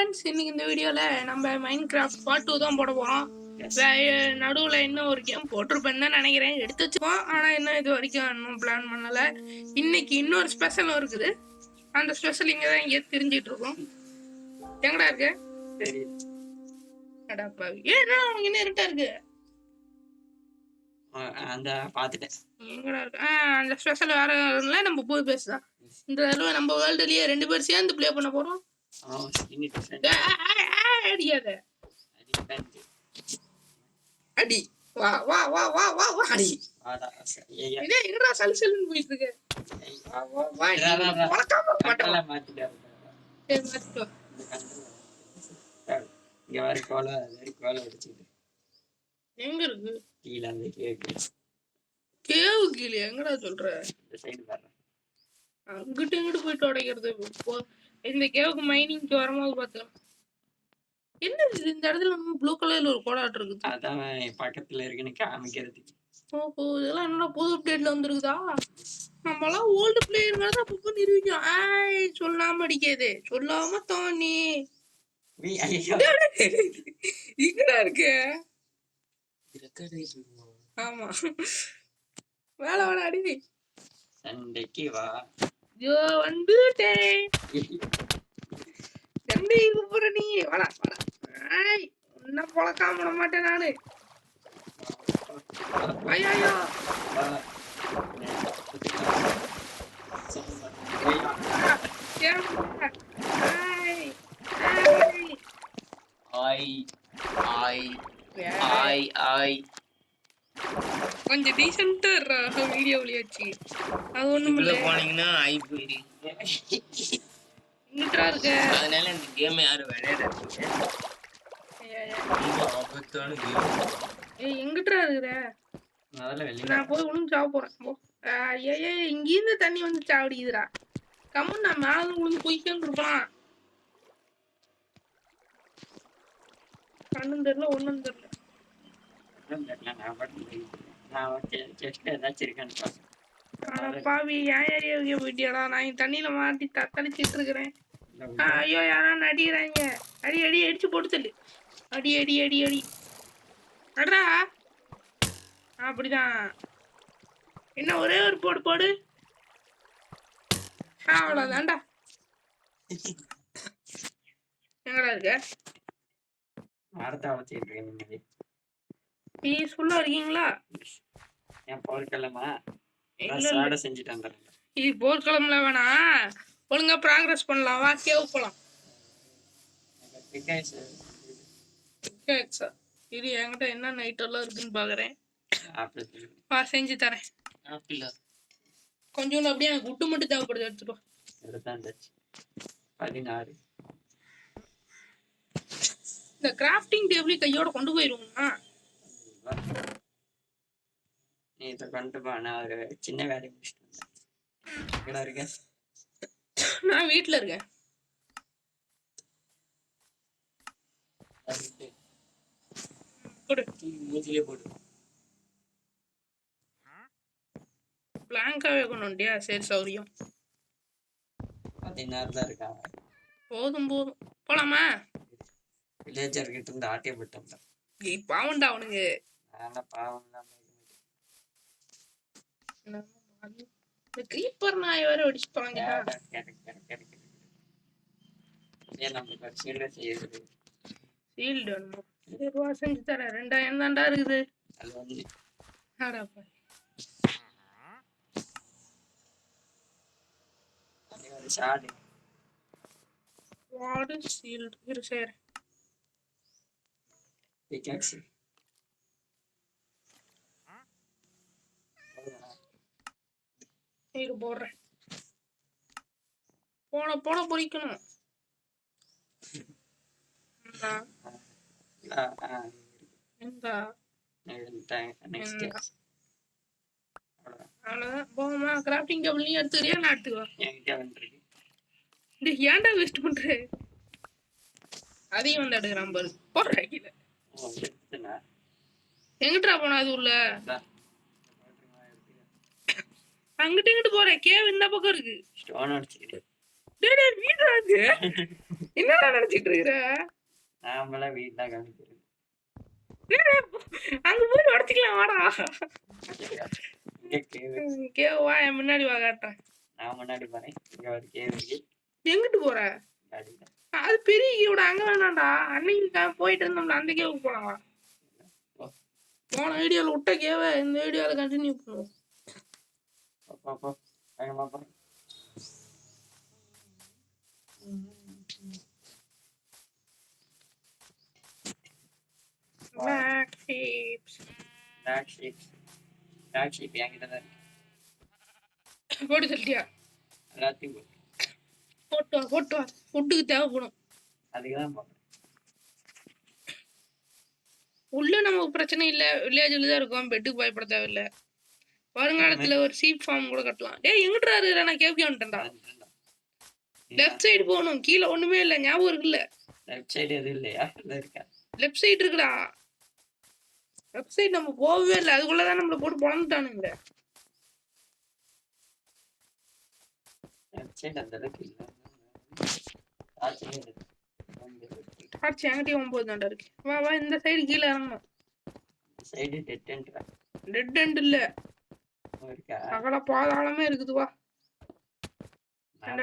Friends, இன்னைக்கு இந்த வீடியோவில் நம்ம மைன்கிராஃப்ட் பார்ட் 2 தான் போட போகிறோம். நடுவில் இன்னும் ஒரு கேம் போட்டிருப்பேன்னு தான் நினைக்கிறேன். எடுத்து வச்சுக்கோம், ஆனால் இன்னும் இது வரைக்கும் இன்னும் பிளான் பண்ணலை. இன்னைக்கு இன்னொரு ஸ்பெஷலும் இருக்குது. அந்த ஸ்பெஷல் இங்கே தான் இங்கே தெரிஞ்சிட்டு இருக்கோம். எங்கடா இருக்கு? ஏன்னா அவங்க என்ன இருட்டா இருக்கு. அந்த பாத்துட்டேன் எங்கடா இருக்கு? அந்த ஸ்பெஷல் வேற இல்லை, நம்ம போய் பேசுதான். இந்த தடவை நம்ம வேர்ல்டுலயே 2 பேர் சேர்ந்து ப்ளே பண்ண போறோம். அடியாத அடி வா வா வா வா வா வா அடி என்னடா சல்சல்னு போயிட்டு இருக்கு. எங்க இருக்கு கேவு கீழே? எங்கடா சொல்ற? அங்கிட்டு இங்கிட்டு போயிட்டு உடைக்கிறது. இந்த கேவுக்கு மைனிங்க்கு வரும்போது பாத்துக்கலாம். என்ன இந்த இடத்துல ப்ளூ கலர்ல ஒரு கோடாட் இருக்குது. அதான் பக்கத்துல இருக்குன்னு காமிக்கிறதுக்கு. ஓஹோ, இதெல்லாம் என்னடா புது அப்டேட்ல வந்துருக்குதா? நம்மலாம் ஓல்டு பிளேயர்ங்கிறத அப்பப்போ நிரூபிக்கும். சொல்லாம அடிக்காது, சொல்லாம தோணி இங்கடா இருக்கு. ஆமா, வேலை வேலை அடி சண்டைக்கு வா. ஜோ வந்துட்டேன். சண்டை கூப்பிடுற நீ, வாடா வாடா. உன்ன பொழக்காம விட மாட்டேன் நானு. ஐயோ கொஞ்சம் டீசெண்டா வீடியோ விளையாச்சு. அது ஒண்ணும் இல்ல. போனீங்கன்னா ஐ போயிரு. இங்கடா இருக்க. அதனால இந்த கேம் யாரும் விளையாடுறது ஆபத்தான கேம். எங்கிட்டா இருக்கிற? நான் போய் விழுந்து சாவ போறேன். ஐயா, இங்கிருந்து தண்ணி வந்து சாவடிக்குதுடா. கம்மன் நான் மேல விழுந்து போய்க்கன்னு இருப்பான். கண்ணும் தெரியல, ஒண்ணும் தெரியல. பாவி, ஏன் ஏரியா போயிட்டியாடா? நான் தண்ணியில மாட்டி தத்தளிச்சிட்டு இருக்கிறேன். ஐயோ, யாரும் அடிக்கிறாங்க. அடி அடி அடிச்சு போட்டு தள்ளு. அடி அடி அடி அடி அடா. அப்படிதான். என்ன ஒரே ஒரு போடு போடு. அவ்வளவுதான்டா. எங்கடா இருக்க? பீஸ்ஃபுல்லா இருக்கீங்களா? இது போர்க்களம்ல வேணா, ஒழுங்கா ப்ராக்ரஸ் பண்ணலாம். வா, கேவ் போலாம். இது என்கிட்ட என்ன நைட் எல்லாம் இருக்குன்னு பாக்குறேன். வா, செஞ்சு தரேன். கொஞ்சம் அப்படியே எனக்கு குட்டு மட்டும் தேவைப்படுது, எடுத்துட்டு. 16. இந்த கிராஃப்டிங் டேபிள் கையோட கொண்டு போயிருவோம்னா இதை கொண்டு போனா ஒரு சின்ன வேலையை முடிச்சுட்டு வந்தேன். இருக்கேன், நான் வீட்டுல இருக்கேன். மூஞ்சிலே போடு. பிளாங்காவே கொண்டு வண்டியா? சரி, சௌரியம். 16 தான் இருக்காங்க. போதும் போதும், போலாமா? வில்லேஜர் கிட்ட இருந்து ஆட்டிய போட்டோம். பாவண்டா அவனுங்க. பாவம் கிரீப்பர் நாய் வேற அடிச்சுப்பாங்க. ஷீல்டு வேணுமா? ரூபா செஞ்சு தரேன். 2000 தான்டா இருக்குது. ஷீல்டு இரு சேர். இரு போடுறேன். போன போன பொறிக்கணும். அவ்வளவுதான். போமா, கிராஃப்டிங் டேபிள் நீ எடுத்துக்கிறியா? நான் எடுத்துக்குவேன். ஏன்டா வேஸ்ட் பண்ற? அதையும் வந்து எடுக்கிறான் பாரு. போடுறேன் கீழே. எங்கிட்டா போனா அது உள்ள? அங்கிட்டு இங்கிட்டு போறேன். கேவ் இந்த பக்கம் இருக்கு. டேய் டேய் வீடுடா இது. என்னடா நினைச்சிட்டு இருக்கிற? நாமளாம் வீடு தான் காமிக்கிறது. டேய் டேய் அங்க போய் உடச்சிக்கலாம் வாடா. இங்க கேவு. கேவ் வா என் முன்னாடி வா காட்டுறேன். நான் முன்னாடி போறேன். இங்க ஒரு கேவு இருக்கு. எங்கிட்டு போற? அடிதான். அது பெரிய கேவுடா அங்க வேணாம்டா. அன்னைக்கு நான் போயிட்டு இருந்தோம்ல அந்த கேவுக்கு போலாம் வா. போன வீடியோல விட்ட கேவ இந்த வீடியோல கண்டினியூ பண்ணுவோம். போ போ. வேகமா போ. Black sheeps. Dog sheep. Dog sheep என்கிட்ட தான் இருக்கு. போட்டு சொல்லிட்டியா? எல்லாத்தையும் போட்டு. போட்டு வா போட்டு வா. ஃபுட்டுக்கு தேவைப்படும். அதுக்கு தான் போடுறேன். உள்ள நமக்கு பிரச்சனை இல்ல. வில்லேஜ்ல தான் இருக்கும். பெட்டுக்கு பயப்பட தேவையில்ல. வருங்காலத்துல ஒரு சீப் ஃபார்ம் கூட கட்டலாம். டேய் எங்கிட்டா இருக்கிற? நான் கேப்கே வந்துட்டேன்டா. லெஃப்ட் சைடு போகணும். கீழே ஒண்ணுமே இல்ல. ஞாபகம் இருக்குல்ல? லெஃப்ட் சைடு எதுவும் இல்லையா? இல்லை இருக்கா? லெஃப்ட் சைடு இருக்குடா. லெஃப்ட் சைடு நம்ம போகவே இல்லை. அதுக்குள்ளதான் நம்மள போட்டு பொழந்துட்டானுங்க. லெஃப்ட் சைடு அந்த அளவுக்கு இல்லை. டார்ச் என்கிட்டயும் 9 தாண்டா இருக்கு. வா வா இந்த சைடு கீழே இறங்கணும். சைடு டெட் என்ட்ரா. டெட் எண்ட் இல்ல. இருக்கா? சகல பாதாளமே இருக்குது வா.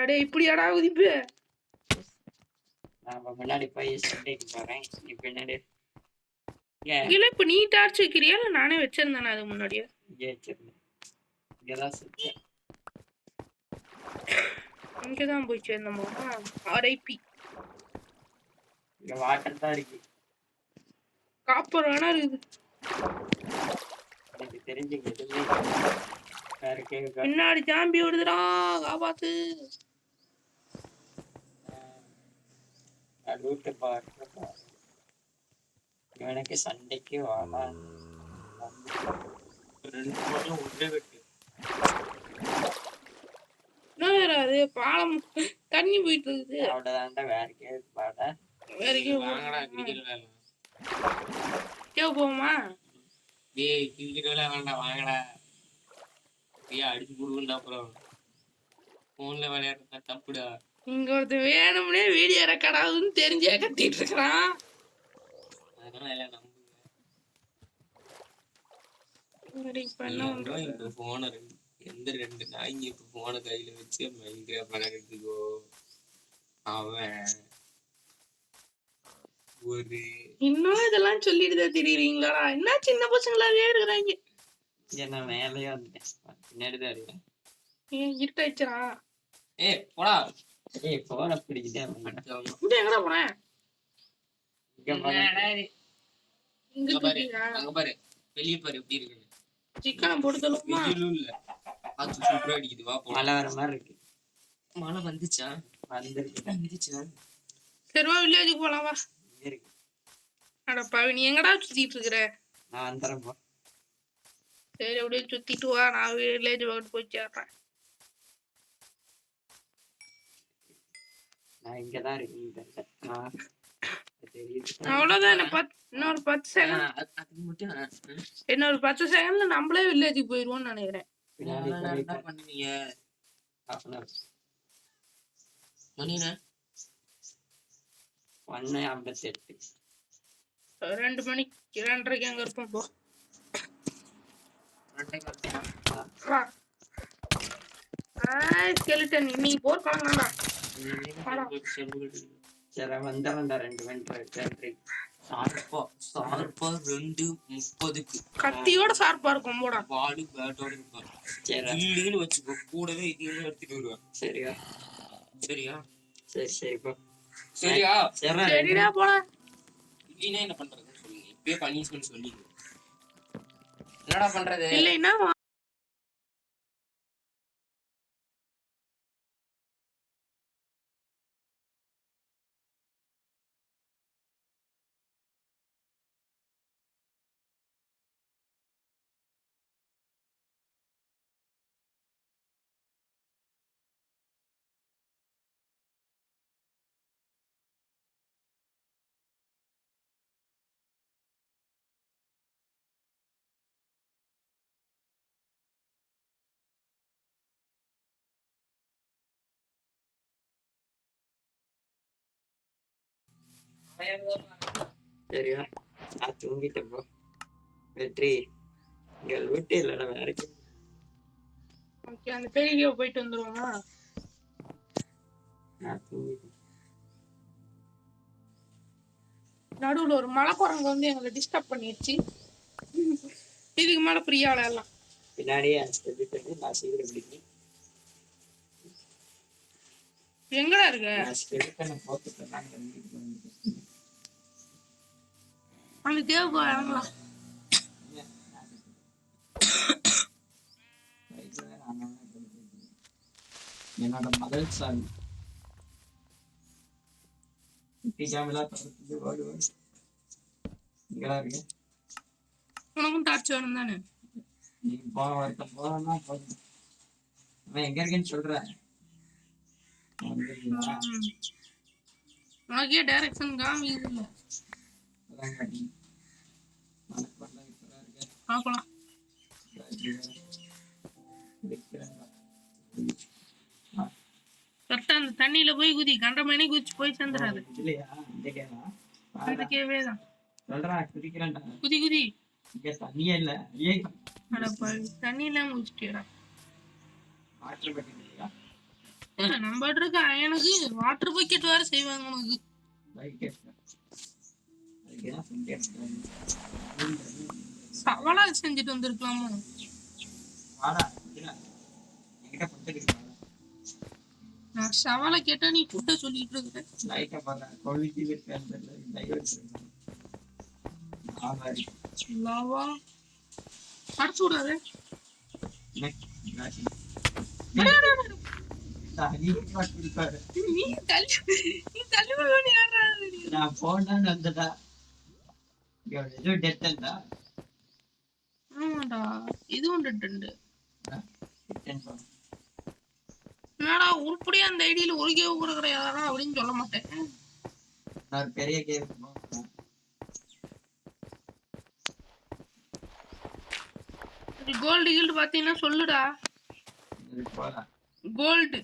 டேய் இப்படியாடா குதிப்பு? நான் முன்னாடி போய் சண்டைக்கு போறேன். நீ பின்னாடி இல்ல இப்ப நீ டார்ச் வைக்கிறியா இல்ல நானே வச்சிருந்தேன் அதுக்கு முன்னாடியே? இங்கே வச்சிருந்தேன். இங்கதான் சுத்தேன். இங்கதான் போய் சேர்ந்தோமா? ஆர்ஐபி. இங்க வாட்டர் தான் இருக்கு. காப்பர் வேணா இருக்குது. எனக்கு தெரிஞ்சு எதுவுமே வேற கேட்க. பின்னாடி ஜாம்பி ஓடுதுடா காப்பாத்து. ரூட்டு பார்க்க இவனுக்கு சண்டைக்கு வாடா. அது பாலம் தண்ணி போயிட்டு இருக்குது. அவ்வளவுதான்டா வேற கேட்க பாடா. வேற வாங்கடா கிரிக்கெட் விளையாடலாம். கேவ் போமா? டேய் கிரிக்கெட் விளையாட வேண்டாம் வாங்கடா. டேய் அடிச்சு புடுங்கடா அப்புறம். போன்ல விளையாடுறதா தப்புடா. இங்க ஒருத்தன் வேணும்னே வீடியோ ரெக்கார்ட் ஆகுதுன்னு தெரிஞ்சே கத்திட்டு இருக்கிறான். அதனால எல்லாம் நம்புங்க. இப்ப என்ன பண்றது? இந்த போனை எந்த 2 நாய்ங்க இப்ப போனை கையில வச்சு மைக்ரா பழகிறதுக்கோ அவன் ஒரு இன்னும் இதெல்லாம் சொல்லிட்டு தெரியுறீங்களா? என்ன சின்ன பசங்களாவே இருக்கிறாங்க. என்ன மேலேயே வந்துட்டேன். பின்னாடிதான் இருக்கேன். ஏன் இருட்டாயிடுச்சா? ஏய் போடா. ஏய் போன பிடிக்கிட்டே இங்க எங்கடா போனேன்? இங்க அங்க பாரு இருக்கீங்களா? அங்க பாரு வெளிய பாரு எப்படி இருக்கு. சிக்கனை போட்டு தள்ளுமா? வெயிலும் இல்ல. அது சூப்பரா அடிக்குது வா போலாம். மழை வர மாதிரி இருக்கு. மழை வந்துச்சா? வந்துச்சா? சரி வா வில்லேஜுக்கு போலாம் வா. இருக்கு. அடப்பாவி நீ எங்கடா சுத்திட்டு இருக்கிற? நான் வந்துறேன் போ. சரி அப்படியே சுத்திட்டு வா. நான் வில்லேஜ் பக்கத்து போய் சேர்றேன். நான் இங்கதான் இருக்கேன். தெரியுது. அவ்வளவுதான். இன்னொரு 10 செகண்ட். அதுக்கு மட்டும் இன்னொரு 10 செகண்ட்ல நம்மளே வில்லேஜுக்கு போயிருவோம்னு நினைக்கிறேன். பின்னாடி என்ன பண்ணுவீங்க? மணினா 1:58. 2 மணிக்கு 2:30 அங்க இருப்போம் போ. வா. ஸ்கெலிட்டன் இன்னைக்கு போர் கலங்கடா. சரி வந்தவன்டா 2 மினிட். ஷார்ப்பா 2:30க்கு கத்தியோட ஷார்ப்பா இருக்கும் போடா. வாலு பேட்டோட இருப்பான். சரி இல்லைன்னு வச்சுக்கோ கூடவே இதையும் எடுத்துட்டு வருவேன். சரியா? சரியா? சரி போ. சரியா? சரிடா போடா. இல்லைன்னா என்ன பண்றதுன்னு சொல்லுங்க. இப்பயே பனிஷ்மெண்ட் சொல்லிங்க. என்னடா பண்றது? இல்லைன்னா சரியா? நான் தூங்கிட்டேன் போ. வெற்றி இங்க வீட்டு இல்லடா வேற ஓகே, அந்த பெரிய போயிட்டு வந்துருவோமா? நான் தூங்கிட்டேன். நடுவுல ஒரு மலைக்குரங்கு வந்து எங்களை டிஸ்டர்ப் பண்ணிடுச்சு. இதுக்கு மேல ஃப்ரீயா விளையாடலாம். பின்னாடியே நான் சீக்கிரம் பிடிக்கும். எங்கடா இருக்க? அந்த கேவுக்கு இறங்கலாம். என்னோட மகள் சாமி இங்கடா இருக்கு. உனக்கும் டார்ச் வேணும் தானே? நீ போன வரைக்கும் போனா போதும். அவன் எங்க இருக்கேன்னு சொல்றேன். உனக்கே டைரக்ஷன் காமிக்குது இல்ல? பாக்கலாம். கரெக்டா அந்த தண்ணியில போய் குதி, கண்ட மணி குதிச்சு போய் சேர்ந்துடாது. அதுக்கேவே தான் குதி குதி. தண்ணியே இல்ல. தண்ணி இல்லாம குதிச்சுட்டியடா. நம்ம இருக்க எனக்கு வாட்டர் பக்கெட் வேற செய்வாங்க உனக்கு. சவாலா செஞ்சுட்டு வந்திருக்கலாமோ? நான் சவாலை கேட்டா நீ ஃபுட்ட சொல்லிட்டு இருக்க. லாவா அடிச்சு விடாது. நான் போனான்னு வந்ததா ஆமாடா, இது ஒன்று என்னடா உருப்படியா அந்த ஐடியில ஒரு கேவ் கூட கிடையாதா அப்படின்னு சொல்ல மாட்டேன். நான் பெரிய கேவ் கோல்டு கீல்டு பாத்தீங்கன்னா சொல்லுடா. கோல்டு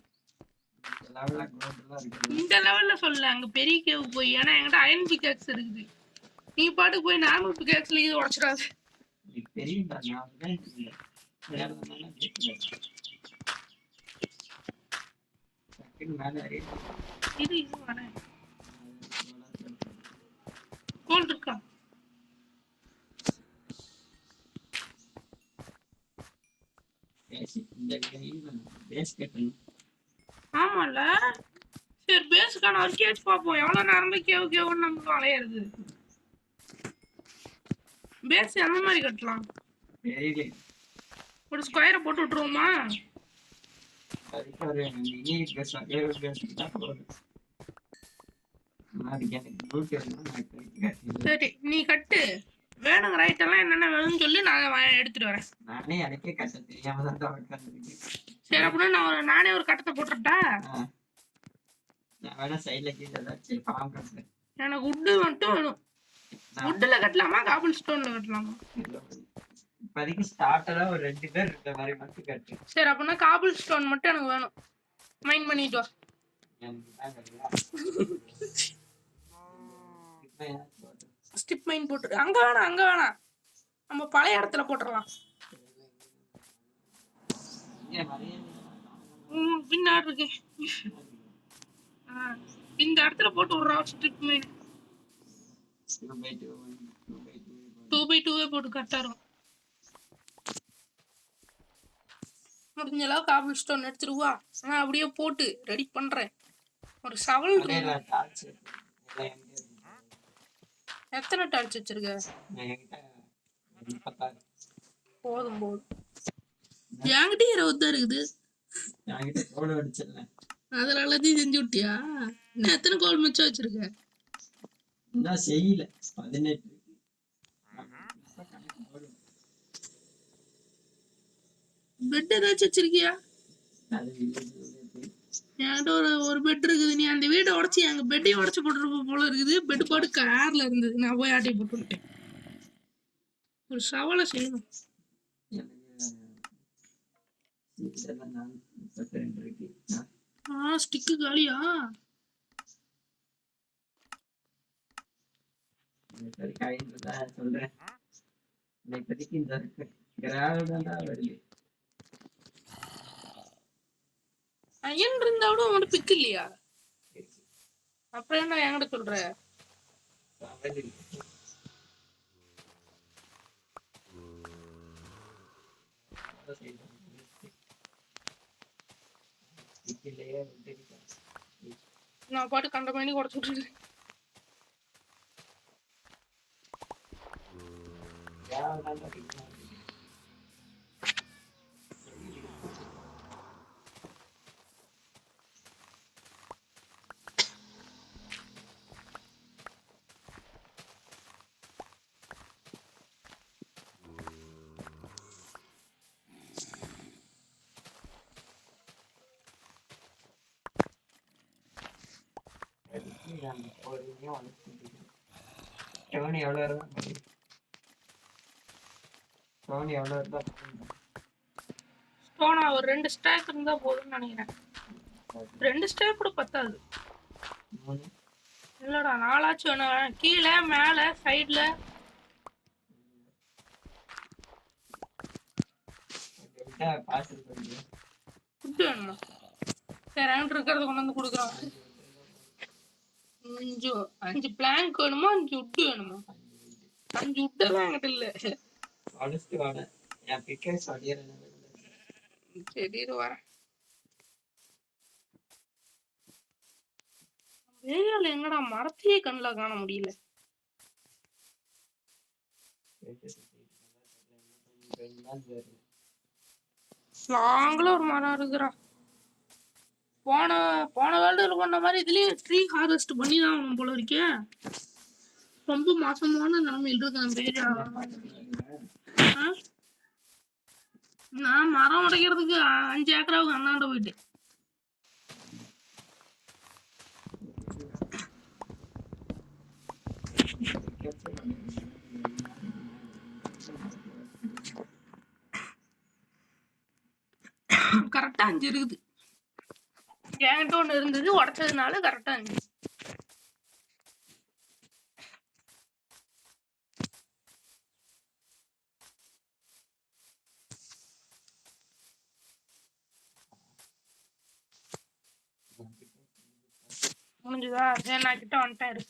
இந்த லெவல்ல சொல்ல, அங்க பெரிய கேவ் போய். ஏன்னா என்கிட்ட அயன் பிகாக்ஸ் இருக்குது. நீ பாட்டுக்கு போய் நார்மல் பிகாக்ஸ்ல இது உடச்சிடாது. இது வரேன். கோல்டு இருக்கா? ஆமால, சரி பேஸுக்கான ஒரு கேஸ் பார்ப்போம். எவ்வளவு நேரம் கேவ் கேவுன்னு நமக்கு அலையிறது. பேஸ் எந்த மாதிரி கட்டலாம்? ஒரு ஸ்கொயரை போட்டு விட்டுருவோமா? சரி நீ கட்டு. வேணுங்க ரைட் எல்லாம் என்னென்ன வேணும்னு சொல்லி நான் எடுத்துட்டு வரேன். நானே எனக்கே கட்ட தெரியாம தான். சரி அப்படின்னா நானே ஒரு கட்டத்தை போட்டுட்டா. எனக்கு உட்டு மட்டும் வேணும். உட்டுல கட்டலாமா காபிள் ஸ்டோன்ல கட்டலாமா? இப்போதைக்கு ஸ்டார்டரா ஒரு 2 பேர் இருக்க மாதிரி மட்டும் கட்டு. சரி அப்படின்னா காபிள் ஸ்டோன் மட்டும் எனக்கு வேணும். மைண்ட் பண்ணிட்டு வா. ஸ்டிப் மைண்ட் போட்டு அங்க வேணாம் நம்ம பழைய இடத்துல போட்டுடலாம். பின்னாடி இருக்கு. இந்த இடத்துல போட்டு விடுறோம். ஸ்டிப் மைண்ட் 2x2 போட்டு கரெக்டா இருக்கும். முடிஞ்ச அளவு காபிள் ஸ்டோன் எடுத்துருவா. நான் அப்படியே போட்டு ரெடி பண்றேன். ஒரு சவல் எத்தனை டார்ச் வச்சிருக்க? போதும் என்கிட்ட 20 இருக்குது. அதனால எல்லாத்தையும் செஞ்சு விட்டியா? இன்னும் எத்தனை கோல் மிச்சம் வச்சிருக்க? செய்யல 18. பெட் ஏதாச்சும் வச்சிருக்கியா? என்கிட்ட ஒரு பெட் இருக்குது. நீ அந்த வீட்டை உடச்சி எங்க பெட்டையும் உடச்சு போட்டுருப்ப போல இருக்குது. பெட் பாட்டு கார்ல இருந்தது. நான் போய் ஆட்டையை போட்டு விட்டேன். ஒரு சவாலை செய்யணும். ஸ்டிக்கு காலியா? சரி காயின் தான் சொல்றேன். இப்போதைக்கு இந்த கிராவல் தான்டா வருது. அயன் இருந்தா கூட உனக்கு பிக்கு இல்லையா? அப்புறம் என்ன என்கிட்ட சொல்ற? வருது. இல்லையே நான் பாட்டு கண்ட மணி உடச்சு விட்டுருக்கேன். கிராவல் தான் அதிகமா வருது. பொறுமையா வளர்த்துட்டு டோனி எவ்வளோ இருந்தா டோனி எவ்வளோ இருந்தா ஸ்டோனா ஒரு 2 ஸ்டாக் இருந்தா போதும்னு நினைக்கிறேன். 2 ஸ்டாக் கூட பத்தாது. மூணு இல்லடா 4 வேணும். கீழே மேலே சைடில் காசு இருக்கு. ஃபுட்டு வேணுமா? சரி என்கிட்ட இருக்கிறத கொண்டு வந்து கொடுக்குறோம். 5 பிளாங்க் வேணுமா 5 உட்டு வேணுமா? 5 உட்டெல்லாம் என்கிட்ட இல்லை. அடிச்சுட்டு வாட என் பிக்கேஸ் அடிக்கிறேன். சரி இது வரேன். ஏரியாவில் எங்கடா மரத்தையே கண்ணில் காண முடியல. லாங்கில் ஒரு மரம் இருக்குறா. போன போன வேர்ல்டில் பண்ண மாதிரி இதுலேயும் ட்ரீ ஹார்வெஸ்ட் பண்ணி தான் ஆகணும் போல இருக்கே. ரொம்ப மோசமான நிலைமையில் இருக்கு நம்ம ஏரியா. நான் மரம் உடைக்கிறதுக்கு 5 ஏக்கராவுக்கு அண்ணாண்ட போயிட்டேன். கரெக்டா 5 இருக்குது. என்கிட்ட ஒன்று இருந்தது உடைச்சதுனால கரெக்டா 5. முடிஞ்சுதா? சரி நான் கிட்ட வந்துட்டேன் இரு.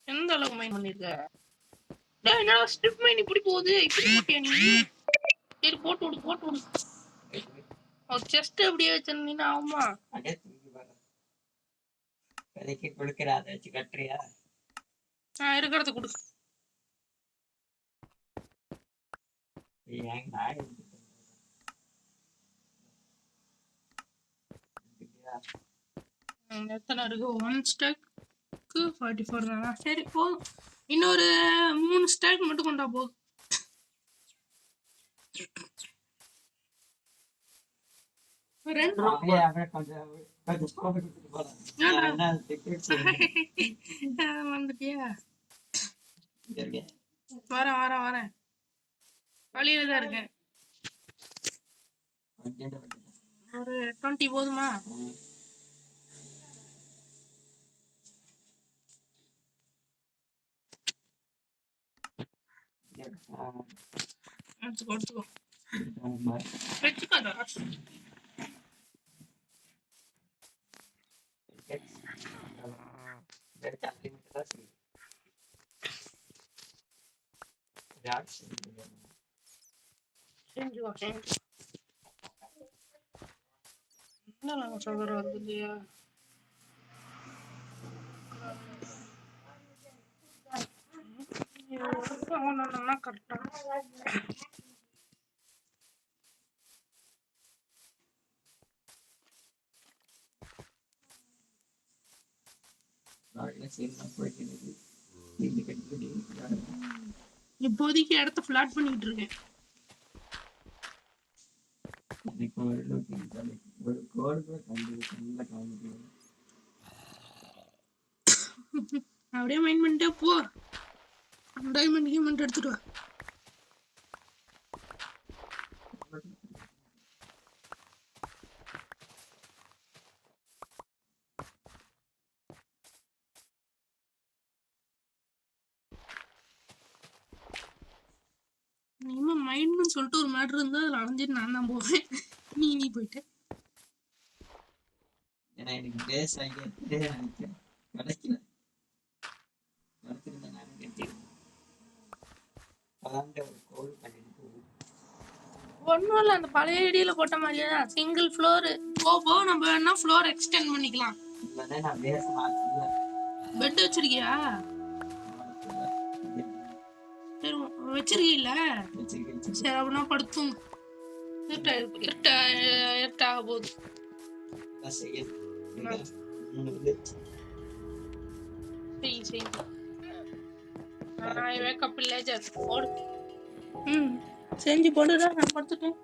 எந்த அளவுக்கு மைண்ட் பண்ணிருக்க? டேய் என்னடா ஸ்ட்ரிப் மைன் இப்படி போகுது? இப்படி போட்டியா நீ? சரி போட்டு விடு போட்டு விடு. ஒரு செஸ்ட் அப்படியே வச்சிருந்தீங்கன்னா ஆகுமா? அதே தூக்கி பாரு. விலைக்கு கொடுக்குற அதை வச்சு கட்டுறியா? நான் இருக்கிறத கொடு. ஏன் நான் எடுத்துட்டேன். எத்தனை இருக்கு? 1 ஸ்டாக்கு 44 தானா? சரி போதும். இன்னொரு 3 ஸ்டாக் மட்டும் கொண்டா போதும். ரெண்டு அப்படியே அப்படியே கொஞ்சம் கொஞ்சம் போட்டு கொடுத்துட்டு போறேன். என்ன டிக்கெட் வந்துட்டியா? இருக்கேன். வரேன் வழியில தான் இருக்கேன். ஒரு 20 போதுமா? எடுத்துக்கோ வச்சுக்காதா? செஞ்சு வா செஞ்சு. என்ன நாங்கள் சொல்கிற வருது இல்லையா? கரெக்டாக இப்போதைக்கு இடத்த ஃபிளாட் பண்ணிட்டு இருக்கேன். அப்படியே மைண்ட் பண்ணிட்டே போ. டைமண்ட் எடுத்துட்டு வா. இனிமே மைண்ட்னு சொல்லிட்டு ஒரு மேட்ரு இருந்தா அதில் அலைஞ்சிட்டு நான் தான் போவேன். நீ போயிட்ட. ஏன்னா எனக்கு பேஸ் ஐடியா நினைக்கிறேன் கிடைக்கல. கிடைச்சிருந்தா நானும் கட்டிடுவேன். அதான்ட்டு ஒரு கோல் பண்ணிட்டு போகுது. ஒன்றும் இல்லை, அந்த பழைய ஐடியில் போட்ட மாதிரியே தான் சிங்கிள் ஃப்ளோரு. போக நம்ம வேணா ஃப்ளோர் எக்ஸ்டெண்ட் பண்ணிக்கலாம். இல்லைன்னா நான் பேஸ் மாற்றல. பெட் வச்சிருக்கியா? சரி வச்சிருக்கீல்ல? சரி அப்படின்னா படுத்தும். இருட்டாக போகுது. சரி. நான் வேக்கப் வில்லேஜர் போடு. செஞ்சு போடுடா, நான் படுத்துட்டேன்.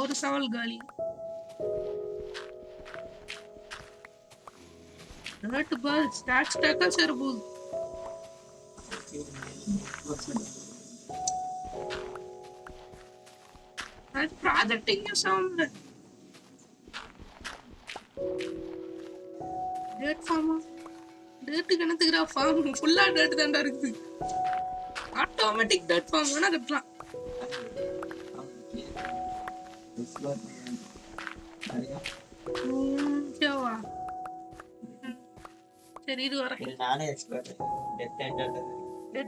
ஒரு சவால் காலி. ஸ்டாக்கா சேர போகுது. ப்ராஜெக்ட் இங்க சவுண்ட் டேட் ஃபார்மா டேட்டு கணத்துக்குடா ஃபார்ம் ஃபுல்லா டேட் தான்டா இருக்குது. ஆட்டோமேட்டிக் டேட் ஃபார்ம் வேணா கட்டலாம். ஓகேவா? சரி இது வர நானே எக்ஸ்பர்ட். டெட்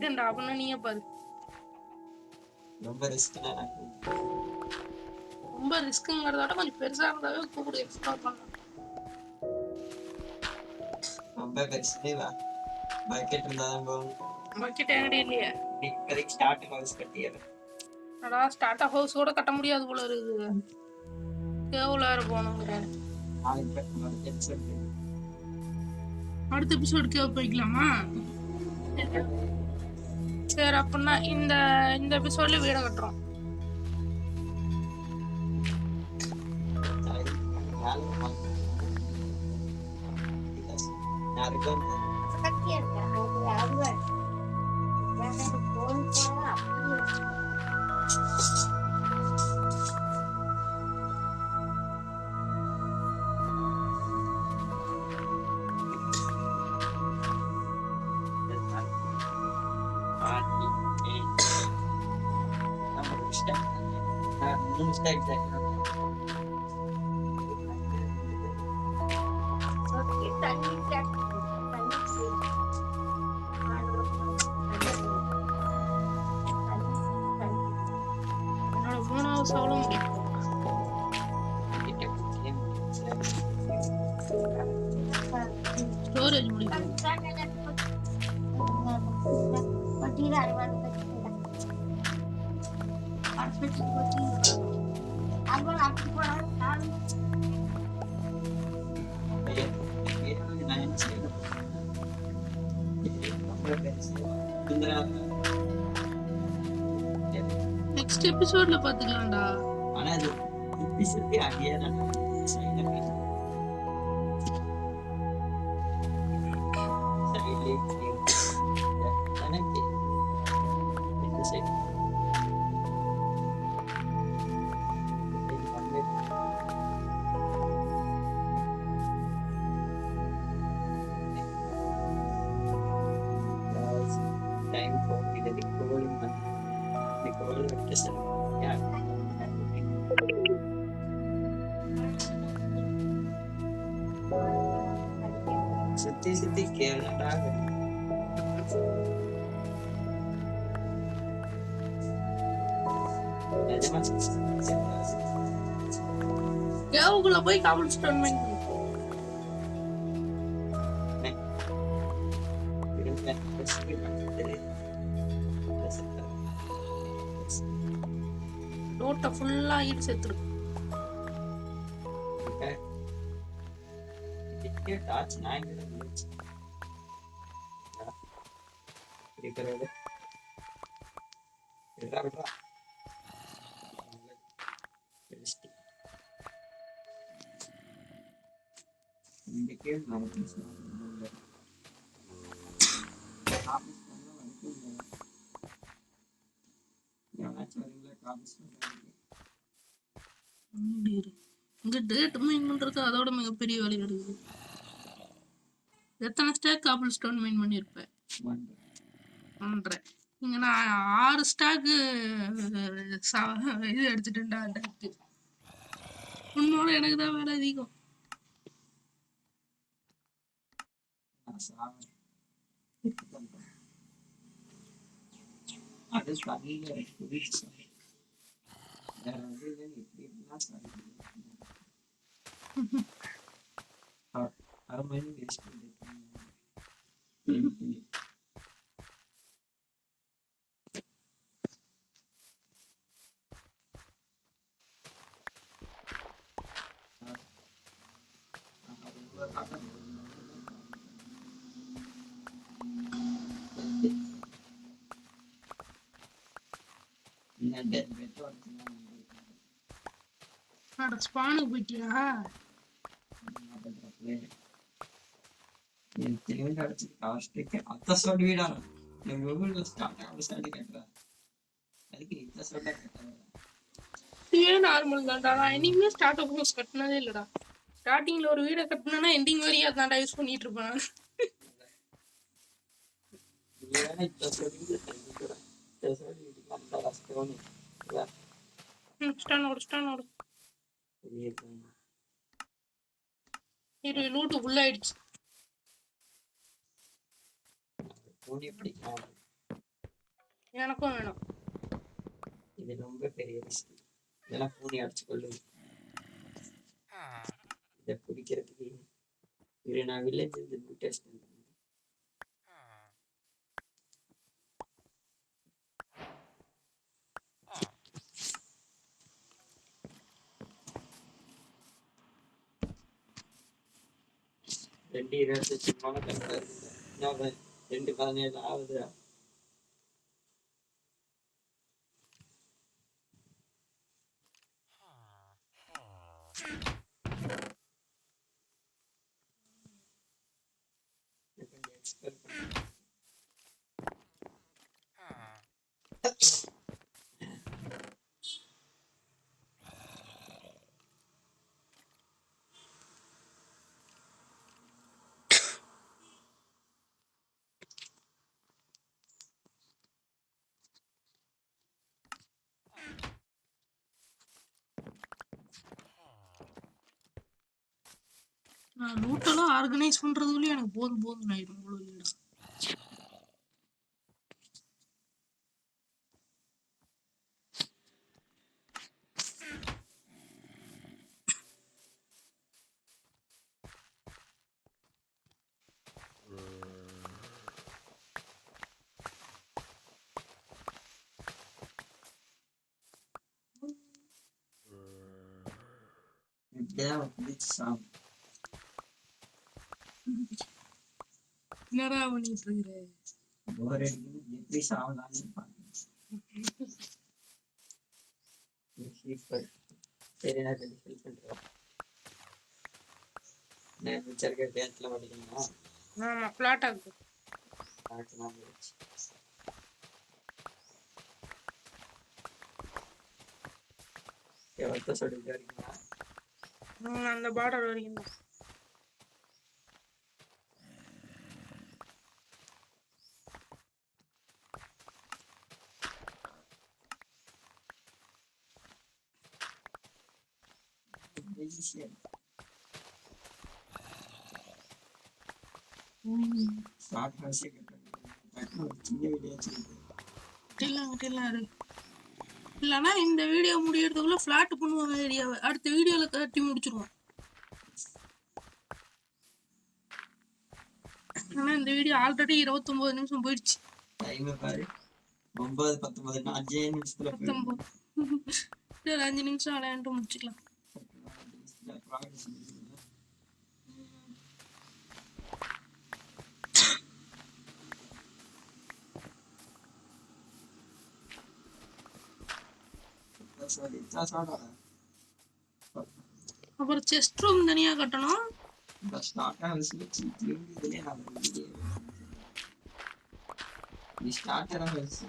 எண்ட் அப்படின்னா நீயே பாரு. ரொம்ப ரிஸ்க்னா ரொம்ப ரிஸ்க்குங்கிறதோட கொஞ்சம் பெருசா இருந்தாவே கூப்பிடு, எக்ஸ்ப்ளோர் பண்ணலாம். ரொம்ப பெருசு பக்கெட் இருந்தாதான் போகணும். பக்கெட் எங்கடி இல்லையே. இப்போதைக்கு ஸ்டார்ட் ஹவுஸ் கட்டியது. அடா ஸ்டார்ட் ஹவுஸ் கூட கட்ட முடியாது போல இருக்குது. கேவுல போகணுங்கிற அடுத்த எபிசோடு கேவ் போய்க்கலாமா? சரி அப்படின்னா இந்த எபிசோட்ல வீட கட்டுறோம். என்னோட 3வது சவாலும் முடியும். ஸ்டோரேஜ் முடியும். நெக்ஸ்ட் எபிசோட்ல பாத்துக்கலாம்டா. ஆனா அது எபிசோட்ல அடியே தான் time for the Nicole vacation. Yeah. சுத்தி கேளுடா. கேவுக்குள்ள போய் காவல் ஸ்டோன் பண்ணி ரோட்ட ஃபுல்லா ஈடு செத்துரு. டார்ச் நான் இருந்துச்சு இருக்கிறது விட்றா இன்னைக்கே நமக்கு காப்பி பண்ணா வந்து எவனாச்சும் வரீங்களா காப்பி பண்ணுறதுக்கு? இங்க டேட் மைன் பண்றது அதோட மிகப்பெரிய வேலை இருக்குது. எத்தனை ஸ்டாக் காபிள் ஸ்டோன் மைன் பண்ணியிருப்பேன்? 1.5. இங்க நான் 6 ஸ்டாக்கு இது எடுத்துட்டேன்டா. டேட்டு உன்னோட எனக்கு தான் வேலை அதிகம். நான் சாவேன். அது தண்ணியில் குதிச்சு வேற வந்து எப்படி எப்படிலாம் சாப்பிடுவேன். அரை மணி வேஸ்ட் பண்ணிட்டு ஸ்பானுக்கு போயிட்டியா? அத்த சொல்லி வீடான என் கூகுள் ஸ்டார்ட் ஆக சொல்லி கேட்கறேன். அதுக்கு இத்த சொல்ல கேட்டேன். இதுவே நார்மல் தான்டா. நான் இனிமே ஸ்டார்ட் அப் ஹவுஸ் கட்டினதே இல்லடா. ஸ்டார்டிங்ல ஒரு வீடை கட்டினா எண்டிங் வரையும் அதான்டா யூஸ் பண்ணிட்டு இருப்பேன். ஸ்டானோட இது லூட்டு ஃபுல் ஆயிடுச்சு. எனக்கும் வேணும். இது ரொம்ப பெரிய ரிஸ்க். இதெல்லாம் பூனி அடிச்சு கொள்ளுது. இதை பிடிக்கிறதுக்கு இரு நான் வில்லேஜ் இருந்து டெஸ்ட் பண்ணுறேன். ரெண்டு 28 கரெக்டாக இருக்குது. 2:17 ஆகுதுடா. நான் லூட்டெல்லாம் ஆர்கனைஸ் பண்றதுலயும் எனக்கு போதும் ஆயிடும். இவ்வளவு வீடா என்னடா பண்ணிட்டு இருக்கிற? எப்படி சாவலான்னு சரி நான் ஹெல்ப் பண்றேன். நான் மிச்சருக்க டேட்ல படிக்கணுமா? ஆமா ஃபிளாட் ஆகுது. எவ்வளோ சொல்லிட்டு இருக்கீங்களா? அந்த பார்டர் வரைக்கும் தான். இல்லைன்னா இந்த வீடியோ முடியறதுக்குள்ள ஃபிளாட் பண்ணுவாங்க ஏரியாவை. அடுத்த வீடியோல கட்டி முடிச்சிருவோம். ஆனா இந்த வீடியோ ஆல்ரெடி 29 நிமிஷம் போயிடுச்சு. டைம் பாரு 9:19 5 நிமிஷத்துல 5 நிமிஷம் விளையாண்டு முடிச்சுக்கலாம். அப்புறம் செஸ்ட் ரூம் தனியா கட்டணும். நீ ஸ்டார்டரா வச்சு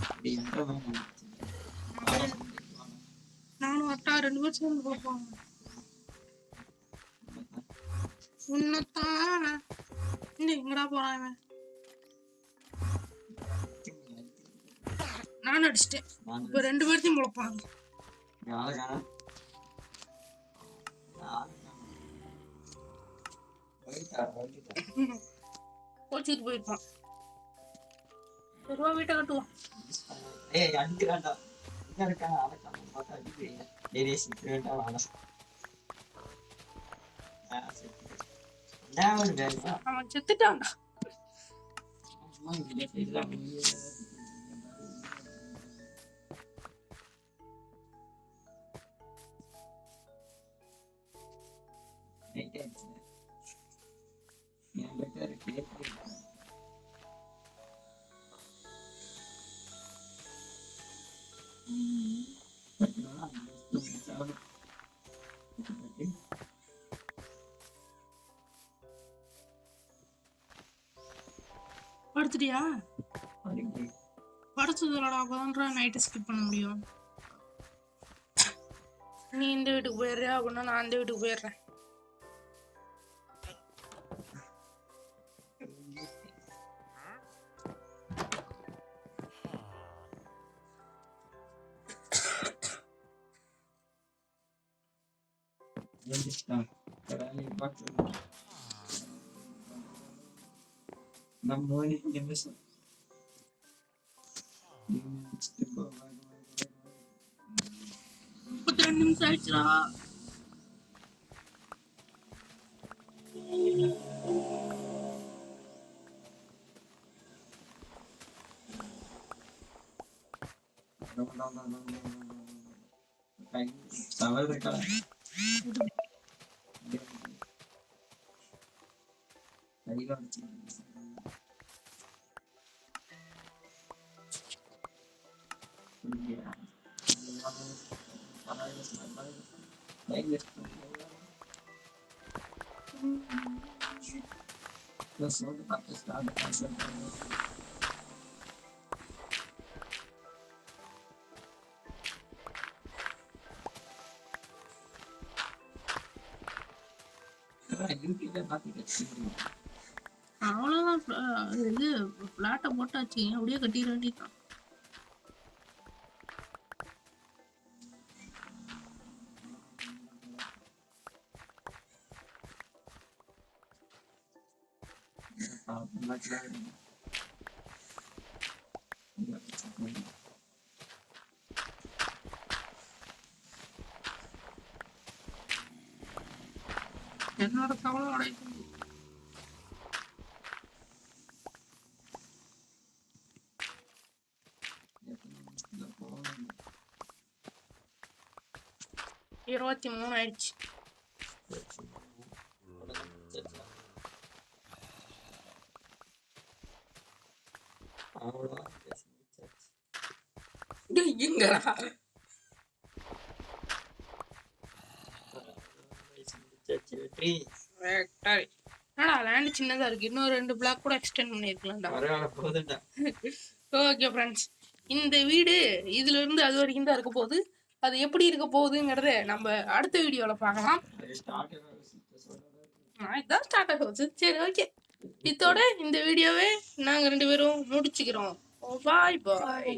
இப்படி என்ற மாதிரி நானும் அட்டா 2 பேரும் சேர்ந்து பார்ப்போம். உன்னத்தான் எங்கடா போறான் இவன்? நான் அடிச்சிட்டேன். இப்ப 2 பேர்த்தையும் முளைப்பாங்க. கோச்சிட்டு போயிருப்பான். ரூபா வீட்டை கட்டுவோம். ஏய் அடிக்கிறான்டா. இங்க இருக்கான் அடக்காம பார்த்தா அடிக்கிறீங்க. டேய் சீக்கிரட்டா வாடா. நான் ஒரு வேலையா அவன் செத்துட்டான்டா. அம்மா இங்க பேசலாம். ஏன் பெட்டர் கேட்க படுத்துட்டியா? படுத்ததுலடா அப்பதான்டா நைட்டு ஸ்கிப் பண்ண முடியும். நீ இந்த வீட்டுக்கு போயிடுறியா அப்படின்னா நான் அந்த வீட்டுக்கு போயிடுறேன். நம்ம என்ன 32 நிமிஷம் ஆயிடுச்சுடா. சவால் இருக்கா கையில அவ்வளவுதான். இது பிளாட்டை போட்டாச்சு, அப்படியே கட்டிட வேண்டியதுதான். என்னோட கவலை அடைக்கும். இருபத்தி 3 ஆயிடுச்சு. எங்கடா என்னடா லேண்ட் சின்னதா இருக்கு, இன்னும் 2 பிளாக் கூட எக்ஸ்டெண்ட் பண்ணிருக்கலாம்டா. ஓகே ஃப்ரெண்ட்ஸ், இந்த வீடு இதுல இருந்து அது வரைக்கும் தான் இருக்க போகுது. அது எப்படி இருக்க போகுதுங்கிறத நம்ம அடுத்த வீடியோல பார்க்கலாம். இதான் ஸ்டார்ட் ஆகுது. சரி ஓகே, இதோட இந்த வீடியோவை நாங்க 2 பேரும் முடிச்சுக்கிறோம். பாய் பாய்.